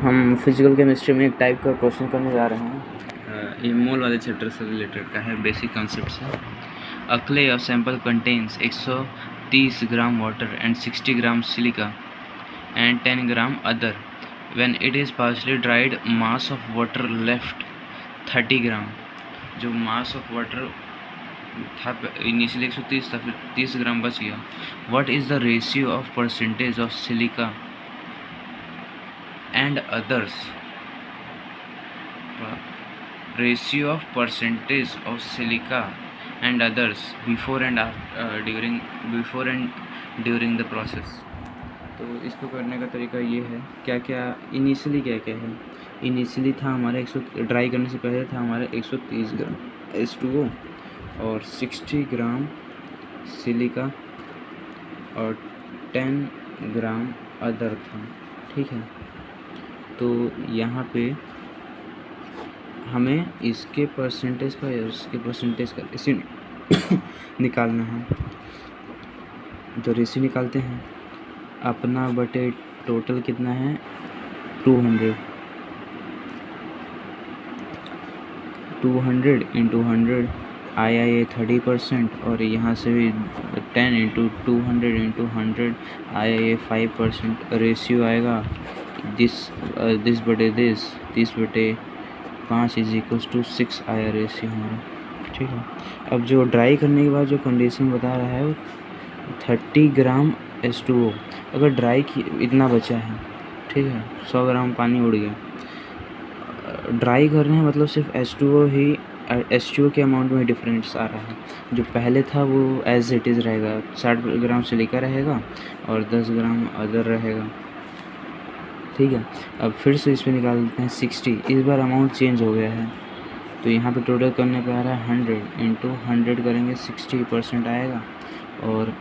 हम physical chemistry में एक टाइप का क्वेश्चन करने जा रहे हैं। ये मोल वाले चैप्टर से रिलेटेड का है, बेसिक कॉन्सेप्ट है। अ क्ले और sample contains 130 gram water and 60 gram silica and 10 gram other. When it is partially dried, mass of water left 30 ग्राम। जो मास ऑफ वाटर था इनिशियली 130 था, फिर 30 ग्राम बच गया। What is the ratio of percentage of silica and others? Ratio of percentage of silica and others before and during the process। तो इसको करने का तरीका ये है, क्या क्या इनिशियली क्या क्या है। इनिशियली था हमारे 100, ड्राई करने से पहले था हमारे 130 ग्राम H2O और 60 ग्राम सिलिका और 10 ग्राम अदर था, ठीक है। तो यहाँ पे हमें इसके परसेंटेज का या इसके परसेंटेज का रेशियो निकालना है। तो रेशियो निकालते हैं, अपना बटे टोटल कितना है 200 इंटू 100 आया ये 30%, और यहाँ से भी 10 इंटू 200 इंटू 100 आया ये 5%। रेशियो आएगा दिस बटे 5 इज इक्वल्स टू 6 आया रेशियो हमारा, ठीक है। अब जो ड्राई करने के बाद जो कंडीशन बता रहा है वो 30 ग्राम H2O। अगर ड्राई की इतना बचा है, ठीक है, 100 ग्राम पानी उड़ गया। ड्राई कर रहे हैं मतलब सिर्फ H2O ही, H2O के अमाउंट में डिफरेंस आ रहा है। जो पहले था वो एज इट इज़ रहेगा, 60 ग्राम सिलिका रहेगा और 10 ग्राम अदर रहेगा, ठीक है। अब फिर से इस पर निकाल देते हैं 60। इस बार अमाउंट चेंज हो गया है, तो यहाँ पे टोटल करने पे आ रहा है 100 इंटू 100 करेंगे 60% आएगा, और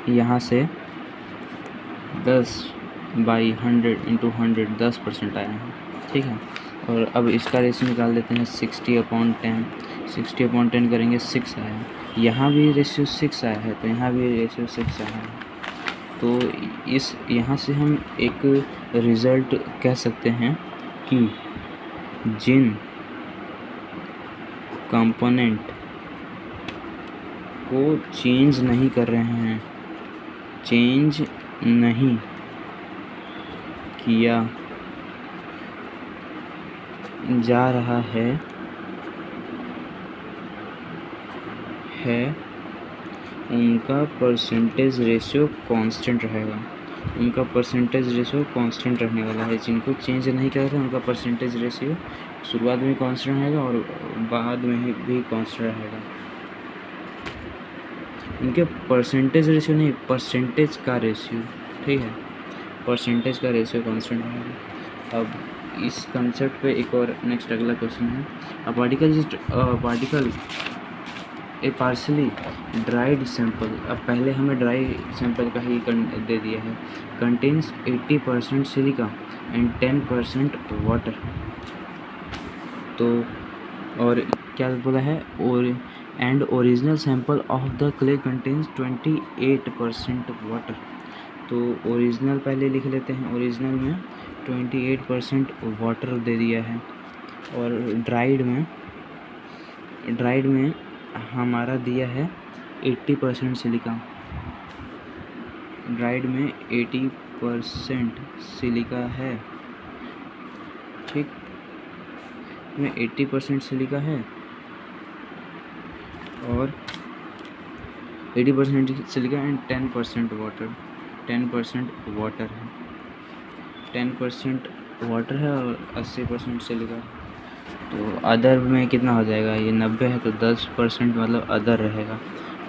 यहाँ से 10/100 इंटू 100 10% आया है, ठीक है। और अब इसका रेशियो निकाल देते हैं 60/10। 60/10 करेंगे 6 आया है। यहाँ भी रेशियो 6 आया है, तो यहाँ भी रेशियो 6 आया है। तो इस यहाँ से हम एक रिज़ल्ट कह सकते हैं कि जिन कंपोनेंट को चेंज नहीं कर रहे हैं, चेंज नहीं किया जा रहा है उनका परसेंटेज रेशियो कांस्टेंट रहेगा। उनका परसेंटेज रेशियो कांस्टेंट रहने वाला है। जिनको चेंज नहीं कर रहे उनका परसेंटेज रेशियो शुरुआत में कांस्टेंट रहेगा और बाद में भी कांस्टेंट रहेगा। उनके परसेंटेज रेशियो नहीं, परसेंटेज का रेशियो, ठीक है, परसेंटेज का रेशियो कांस्टेंट रहेगा। अब इस कंसेप्ट पे एक और नेक्स्ट अगला क्वेश्चन है, particle A partially dried sample. अब पहले हमें ड्राई सैंपल का ही दे दिया है, कंटेन्स 80% सिलिका एंड 10% वाटर। तो और क्या बोला है, और and original sample of the clay contains 28% water. तो ओरिजिनल पहले लिख लेते हैं, ओरिजिनल में 28% वाटर दे दिया है, और ड्राइड में हमारा दिया है 80% सिलिका। ड्राइड में 80% सिलिका है, ठीक, में 80% सिलिका है और 80% सिलिका एंड 10% वाटर। 10% वाटर है, 10% वाटर है और 80% सिलिका है। तो अदर में कितना हो जाएगा, ये 90 है तो 10% मतलब अदर रहेगा।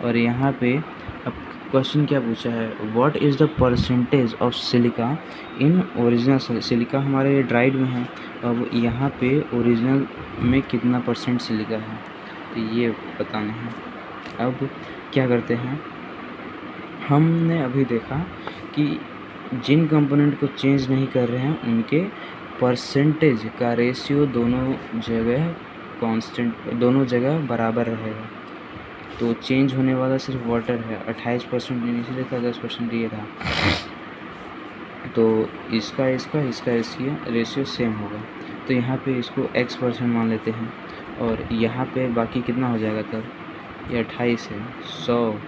और यहाँ पे अब क्वेश्चन क्या पूछा है, what is the percentage of silica in original. Silica हमारे ये ड्राइड में है, अब यहाँ पे ओरिजिनल में कितना परसेंट सिलिका है, तो ये बताना है। अब क्या करते हैं, हमने अभी देखा कि जिन कंपोनेंट को चेंज नहीं कर रहे हैं उनके परसेंटेज का रेशियो दोनों जगह कांस्टेंट, दोनों जगह बराबर रहेगा। तो चेंज होने वाला सिर्फ वाटर है, 28% इनिशियली था, 10% ये था। तो इसका रेशियो सेम होगा। तो यहाँ पे इसको x% मान लेते हैं और यहाँ पे बाकी कितना हो जाएगा तब, ये 28 है, 100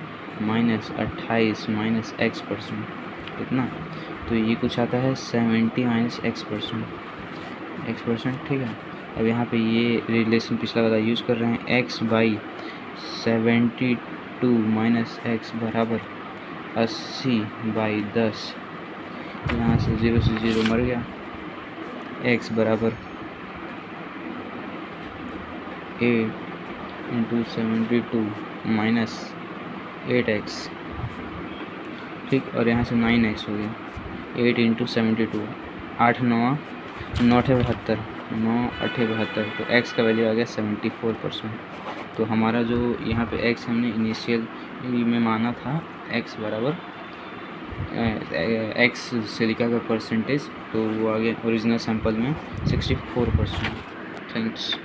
माइनस 28 माइनस x%, कितना, तो ये कुछ आता है 70 माइनस x%, ठीक है। अब यहाँ पे ये रिलेशन पिछला वाला यूज़ कर रहे हैं, x/72 माइनस x बराबर 80/10, यहाँ से 0 से 0 मर गया, x बराबर 8 इंटू 72 माइनस 8x, ठीक, और यहाँ से 9x हो गया, 8 इंटू 72, 8 9 72, 9 8 72, तो x का वैल्यू आ गया 74%। तो हमारा जो यहाँ पे x हमने इनिशियल में माना था, x बराबर x सिलिका का परसेंटेज, तो वो आ गया ओरिजिनल सैंपल में 64%। थैंक्स।